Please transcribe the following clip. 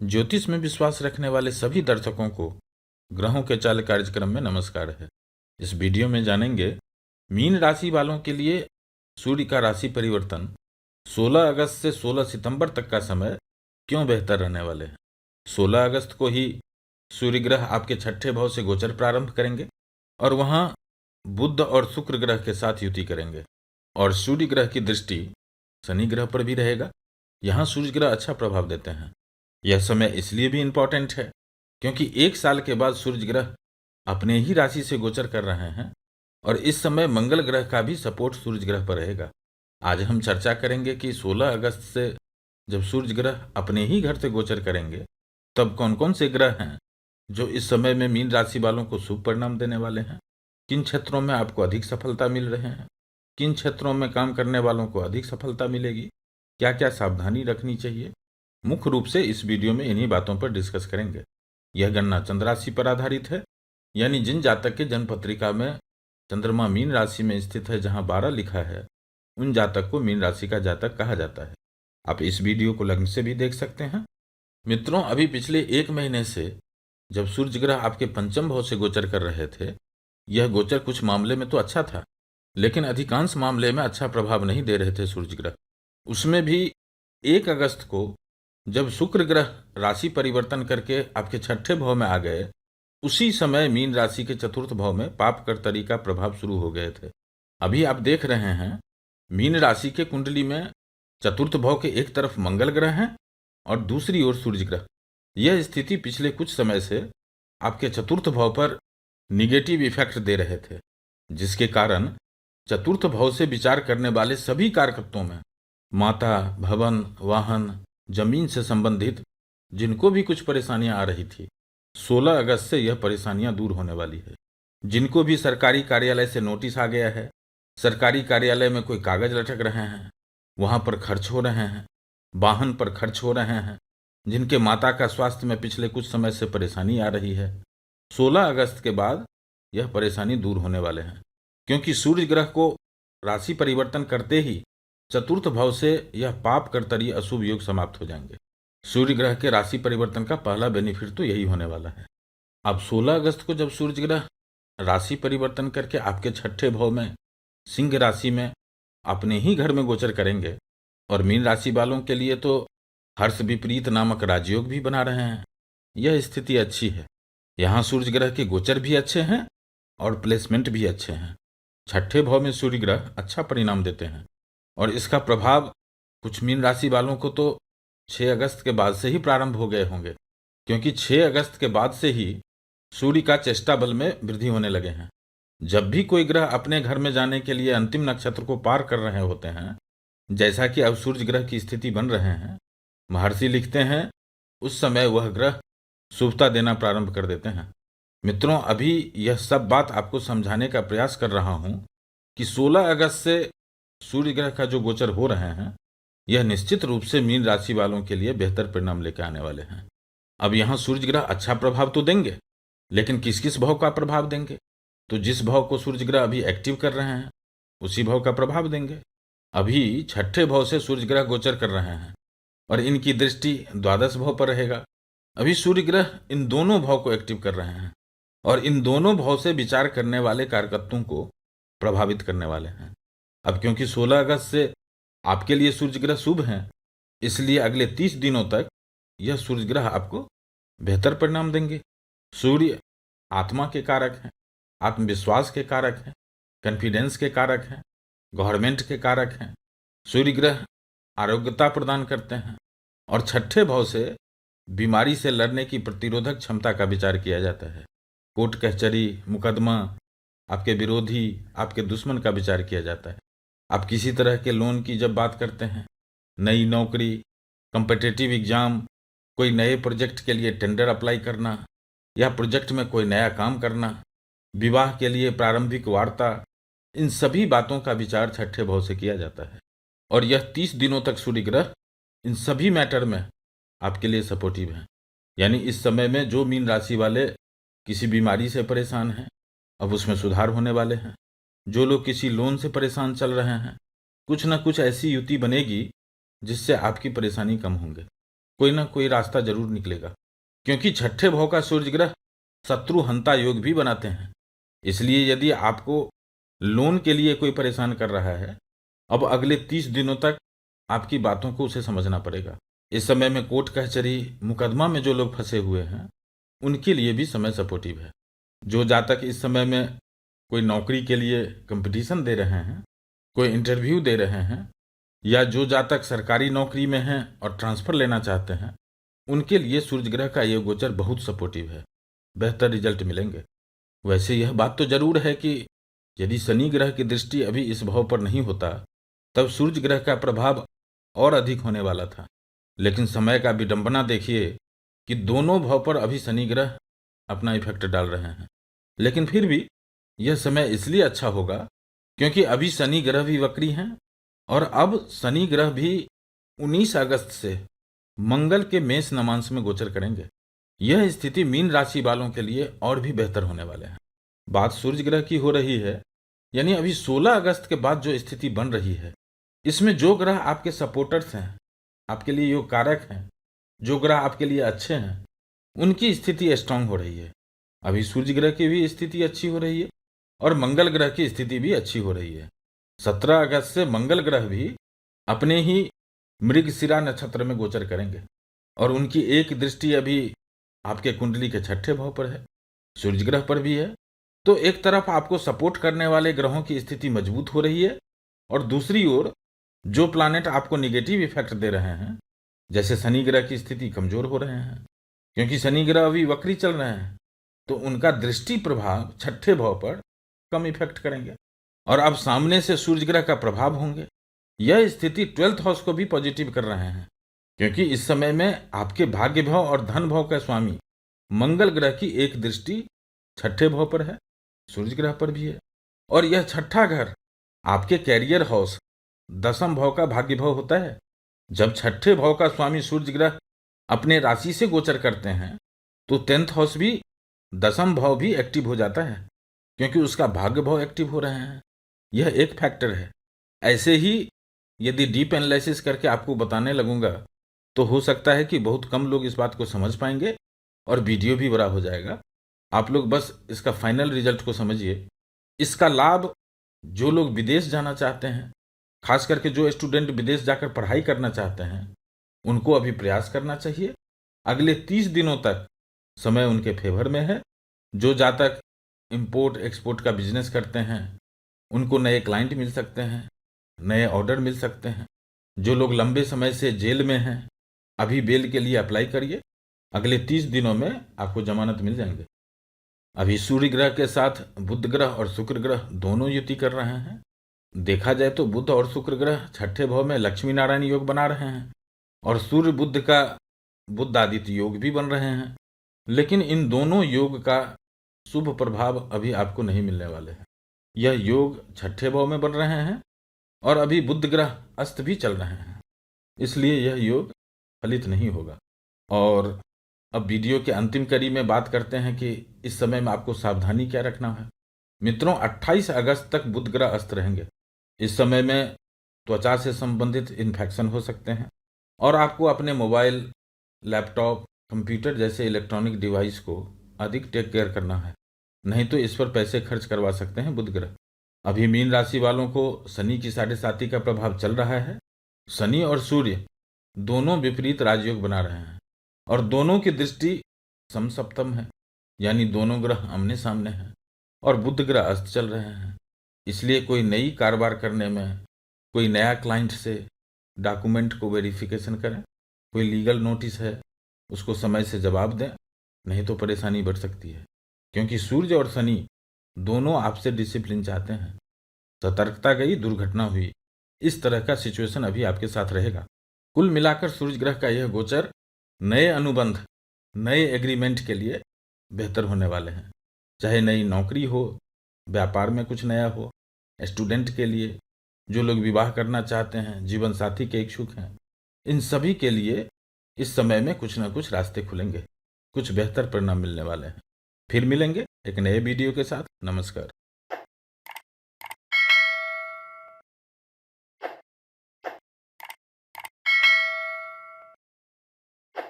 ज्योतिष में विश्वास रखने वाले सभी दर्शकों को ग्रहों के चाल कार्यक्रम में नमस्कार है। इस वीडियो में जानेंगे मीन राशि वालों के लिए सूर्य का राशि परिवर्तन 16 अगस्त से 16 सितंबर तक का समय क्यों बेहतर रहने वाले हैं। 16 अगस्त को ही सूर्य ग्रह आपके छठे भाव से गोचर प्रारंभ करेंगे और वहां बुध और शुक्र ग्रह के साथ युति करेंगे और सूर्य ग्रह की दृष्टि शनि ग्रह पर भी रहेगा। यहाँ सूर्य ग्रह अच्छा प्रभाव देते हैं। यह समय इसलिए भी इम्पोर्टेंट है क्योंकि एक साल के बाद सूर्य ग्रह अपने ही राशि से गोचर कर रहे हैं और इस समय मंगल ग्रह का भी सपोर्ट सूर्य ग्रह पर रहेगा। आज हम चर्चा करेंगे कि 16 अगस्त से जब सूर्य ग्रह अपने ही घर से गोचर करेंगे तब कौन कौन से ग्रह हैं जो इस समय में मीन राशि वालों को शुभ परिणाम देने वाले हैं, किन क्षेत्रों में आपको अधिक सफलता मिल रहे हैं, किन क्षेत्रों में काम करने वालों को अधिक सफलता मिलेगी, क्या क्या सावधानी रखनी चाहिए। मुख्य रूप से इस वीडियो में इन्हीं बातों पर डिस्कस करेंगे। यह गणना चंद्र राशि पर आधारित है, यानी जिन जातक के जन्म पत्रिका में चंद्रमा मीन राशि में स्थित है, जहां 12 लिखा है, उन जातक को मीन राशि का जातक कहा जाता है। आप इस वीडियो को लगन से भी देख सकते हैं। मित्रों, अभी पिछले 1 महीने से जब सूर्य ग्रह आपके पंचम भाव से गोचर कर रहे थे, यह गोचर कुछ मामले में तो अच्छा था, लेकिन अधिकांश मामले में अच्छा प्रभाव नहीं दे रहे थे सूर्य ग्रह। उसमें भी 1 अगस्त को जब शुक्र ग्रह राशि परिवर्तन करके आपके छठे भाव में आ गए, उसी समय मीन राशि के चतुर्थ भाव में पाप कर्तरी का प्रभाव शुरू हो गए थे। अभी आप देख रहे हैं मीन राशि के कुंडली में चतुर्थ भाव के एक तरफ मंगल ग्रह हैं और दूसरी ओर सूर्य ग्रह। यह स्थिति पिछले कुछ समय से आपके चतुर्थ भाव पर निगेटिव इफेक्ट दे रहे थे, जिसके कारण चतुर्थ भाव से विचार करने वाले सभी कारकत्वों में माता, भवन, वाहन, जमीन से संबंधित जिनको भी कुछ परेशानियां आ रही थी, 16 अगस्त से यह परेशानियां दूर होने वाली है। जिनको भी सरकारी कार्यालय से नोटिस आ गया है, सरकारी कार्यालय में कोई कागज लटक रहे हैं, वहां पर खर्च हो रहे हैं, वाहन पर खर्च हो रहे हैं, जिनके माता का स्वास्थ्य में पिछले कुछ समय से परेशानी आ रही है, 16 अगस्त के बाद यह परेशानी दूर होने वाले हैं, क्योंकि सूर्य ग्रह को राशि परिवर्तन करते ही चतुर्थ भाव से यह पाप कर्तरी अशुभ योग समाप्त हो जाएंगे। सूर्य ग्रह के राशि परिवर्तन का पहला बेनिफिट तो यही होने वाला है। अब 16 अगस्त को जब सूर्य ग्रह राशि परिवर्तन करके आपके छठे भाव में सिंह राशि में अपने ही घर में गोचर करेंगे और मीन राशि वालों के लिए तो हर्ष विपरीत नामक राजयोग भी बना रहे हैं। यह स्थिति अच्छी है। यहाँ सूर्य ग्रह के गोचर भी अच्छे हैं और प्लेसमेंट भी अच्छे हैं। छठे भाव में सूर्य ग्रह अच्छा परिणाम देते हैं और इसका प्रभाव कुछ मीन राशि वालों को तो 6 अगस्त के बाद से ही प्रारंभ हो गए होंगे, क्योंकि 6 अगस्त के बाद से ही सूर्य का चेष्टा बल में वृद्धि होने लगे हैं। जब भी कोई ग्रह अपने घर में जाने के लिए अंतिम नक्षत्र को पार कर रहे होते हैं, जैसा कि अब सूर्य ग्रह की स्थिति बन रहे हैं, महर्षि लिखते हैं उस समय वह ग्रह शुभता देना प्रारंभ कर देते हैं। मित्रों, अभी यह सब बात आपको समझाने का प्रयास कर रहा हूं कि 16 अगस्त से सूर्य ग्रह का जो गोचर हो रहे हैं, यह निश्चित रूप से मीन राशि वालों के लिए बेहतर परिणाम लेकर आने वाले हैं। अब यहाँ सूर्य ग्रह अच्छा प्रभाव तो देंगे, लेकिन किस किस भाव का प्रभाव देंगे? तो जिस भाव को सूर्य ग्रह अभी एक्टिव कर रहे हैं उसी भाव का प्रभाव देंगे। अभी छठे भाव से सूर्य ग्रह गोचर कर रहे हैं और इनकी दृष्टि द्वादश भाव पर रहेगा। अभी सूर्य ग्रह इन दोनों भाव को एक्टिव कर रहे हैं और इन दोनों भाव से विचार करने वाले कारकत्वों को प्रभावित करने वाले हैं। अब क्योंकि 16 अगस्त से आपके लिए सूर्य ग्रह शुभ हैं, इसलिए अगले 30 दिनों तक यह सूर्य ग्रह आपको बेहतर परिणाम देंगे। सूर्य आत्मा के कारक हैं, आत्मविश्वास के कारक हैं, कॉन्फिडेंस के कारक हैं, गवर्नमेंट के कारक हैं। सूर्य ग्रह आरोग्यता प्रदान करते हैं और छठे भाव से बीमारी से लड़ने की प्रतिरोधक क्षमता का विचार किया जाता है। कोर्ट कचहरी, मुकदमा, आपके विरोधी, आपके दुश्मन का विचार किया जाता है। आप किसी तरह के लोन की जब बात करते हैं, नई नौकरी, कॉम्पिटिटिव एग्जाम, कोई नए प्रोजेक्ट के लिए टेंडर अप्लाई करना या प्रोजेक्ट में कोई नया काम करना, विवाह के लिए प्रारंभिक वार्ता, इन सभी बातों का विचार छठे भाव से किया जाता है और यह 30 दिनों तक सूर्य ग्रह इन सभी मैटर में आपके लिए सपोर्टिव है। यानी इस समय में जो मीन राशि वाले किसी बीमारी से परेशान हैं, अब उसमें सुधार होने वाले हैं। जो लोग किसी लोन से परेशान चल रहे हैं, कुछ ना कुछ ऐसी युति बनेगी जिससे आपकी परेशानी कम होंगे। कोई ना कोई रास्ता जरूर निकलेगा, क्योंकि छठे भाव का सूर्य ग्रह शत्रु हंता योग भी बनाते हैं। इसलिए यदि आपको लोन के लिए कोई परेशान कर रहा है, अब अगले 30 दिनों तक आपकी बातों को उसे समझना पड़ेगा। इस समय में कोर्ट कचहरी मुकदमा में जो लोग फंसे हुए हैं, उनके लिए भी समय सपोर्टिव है। जो जातक इस समय में कोई नौकरी के लिए कंपटीशन दे रहे हैं, कोई इंटरव्यू दे रहे हैं, या जो जातक सरकारी नौकरी में हैं और ट्रांसफर लेना चाहते हैं, उनके लिए सूर्य ग्रह का यह गोचर बहुत सपोर्टिव है, बेहतर रिजल्ट मिलेंगे। वैसे यह बात तो जरूर है कि यदि शनि ग्रह की दृष्टि अभी इस भाव पर नहीं होता, तब सूर्य ग्रह का प्रभाव और अधिक होने वाला था। लेकिन समय का विडंबना देखिए कि दोनों भाव पर अभी शनि ग्रह अपना इफेक्ट डाल रहे हैं। लेकिन फिर भी यह समय इसलिए अच्छा होगा क्योंकि अभी शनि ग्रह भी वक्री हैं, और अब शनि ग्रह भी 19 अगस्त से मंगल के मेष नवांश में गोचर करेंगे। यह स्थिति मीन राशि वालों के लिए और भी बेहतर होने वाले हैं। बात सूर्य ग्रह की हो रही है, यानी अभी 16 अगस्त के बाद जो स्थिति बन रही है, इसमें जो ग्रह आपके सपोर्टर्स हैं, आपके लिए योग कारक हैं, जो ग्रह आपके लिए अच्छे हैं, उनकी स्थिति स्ट्रांग हो रही है। अभी सूर्य ग्रह की भी स्थिति अच्छी हो रही है और मंगल ग्रह की स्थिति भी अच्छी हो रही है। 17 अगस्त से मंगल ग्रह भी अपने ही मृगशिरा नक्षत्र में गोचर करेंगे, और उनकी एक दृष्टि अभी आपके कुंडली के छठे भाव पर है, सूर्य ग्रह पर भी है। तो एक तरफ आपको सपोर्ट करने वाले ग्रहों की स्थिति मजबूत हो रही है, और दूसरी ओर जो प्लैनेट आपको निगेटिव इफेक्ट दे रहे हैं, जैसे शनि ग्रह की स्थिति कमजोर हो रहे हैं, क्योंकि शनि ग्रह अभी वक्री चल रहे हैं, तो उनका दृष्टि प्रभाव छठे भाव पर कम इफेक्ट करेंगे, और अब सामने से सूर्य ग्रह का प्रभाव होंगे। यह स्थिति 12th हाउस को भी पॉजिटिव कर रहे हैं, क्योंकि इस समय में आपके भाग्य भाव और धन भाव का स्वामी मंगल ग्रह की एक दृष्टि छठे भाव पर है, सूर्य ग्रह पर भी है, और यह छठा घर आपके कैरियर हाउस 10th भाव का भाग्य भाव होता है। जब छठे भाव का स्वामी सूर्य ग्रह अपने राशि से गोचर करते हैं, तो 10th हाउस भी 10th भाव भी एक्टिव हो जाता है, क्योंकि उसका भाग्य भाव एक्टिव हो रहे हैं। यह एक फैक्टर है। ऐसे ही यदि डीप एनालिसिस करके आपको बताने लगूंगा, तो हो सकता है कि बहुत कम लोग इस बात को समझ पाएंगे और वीडियो भी बड़ा हो जाएगा। आप लोग बस इसका फाइनल रिजल्ट को समझिए। इसका लाभ जो लोग विदेश जाना चाहते हैं, खास करके जो स्टूडेंट विदेश जाकर पढ़ाई करना चाहते हैं, उनको अभी प्रयास करना चाहिए। अगले 30 दिनों तक समय उनके फेवर में है। जो जातक इंपोर्ट एक्सपोर्ट का बिजनेस करते हैं, उनको नए क्लाइंट मिल सकते हैं, नए ऑर्डर मिल सकते हैं। जो लोग लंबे समय से जेल में हैं, अभी बेल के लिए अप्लाई करिए, अगले 30 दिनों में आपको जमानत मिल जाएंगे। अभी सूर्य ग्रह के साथ बुध ग्रह और शुक्र ग्रह दोनों युति कर रहे हैं। देखा जाए तो बुध और शुक्र ग्रह छठे भाव में लक्ष्मी नारायण योग बना रहे हैं, और सूर्य बुध का बुध आदित्य योग भी बन रहे हैं। लेकिन इन दोनों योग का शुभ प्रभाव अभी आपको नहीं मिलने वाले हैं। यह योग छठे भाव में बन रहे हैं, और अभी बुध ग्रह अस्त भी चल रहे हैं, इसलिए यह योग फलित नहीं होगा। और अब वीडियो के अंतिम कड़ी में बात करते हैं कि इस समय में आपको सावधानी क्या रखना है। मित्रों, 28 अगस्त तक बुध ग्रह अस्त रहेंगे। इस समय में त्वचा से संबंधित इन्फेक्शन हो सकते हैं, और आपको अपने मोबाइल, लैपटॉप, कंप्यूटर जैसे इलेक्ट्रॉनिक डिवाइस को अधिक टेक केयर करना है, नहीं तो इस पर पैसे खर्च करवा सकते हैं बुध ग्रह। अभी मीन राशि वालों को शनि की 7.5 का प्रभाव चल रहा है। शनि और सूर्य दोनों विपरीत राजयोग बना रहे हैं, और दोनों की दृष्टि समसप्तम है, यानी दोनों ग्रह आमने सामने हैं, और बुध ग्रह अस्त चल रहे हैं। इसलिए कोई नई कारोबार करने में, कोई नया क्लाइंट से डॉक्यूमेंट को वेरिफिकेशन करें, कोई लीगल नोटिस है उसको समय से जवाब दें, नहीं तो परेशानी बढ़ सकती है, क्योंकि सूर्य और शनि दोनों आपसे डिसिप्लिन चाहते हैं। सतर्कता गई, दुर्घटना हुई, इस तरह का सिचुएशन अभी आपके साथ रहेगा। कुल मिलाकर सूर्य ग्रह का यह गोचर नए अनुबंध, नए एग्रीमेंट के लिए बेहतर होने वाले हैं। चाहे नई नौकरी हो, व्यापार में कुछ नया हो, स्टूडेंट के लिए, जो लोग विवाह करना चाहते हैं, जीवन साथी के इच्छुक हैं, इन सभी के लिए इस समय में कुछ ना कुछ रास्ते खुलेंगे, कुछ बेहतर परिणाम मिलने वाले हैं। फिर मिलेंगे एक नए वीडियो के साथ। नमस्कार।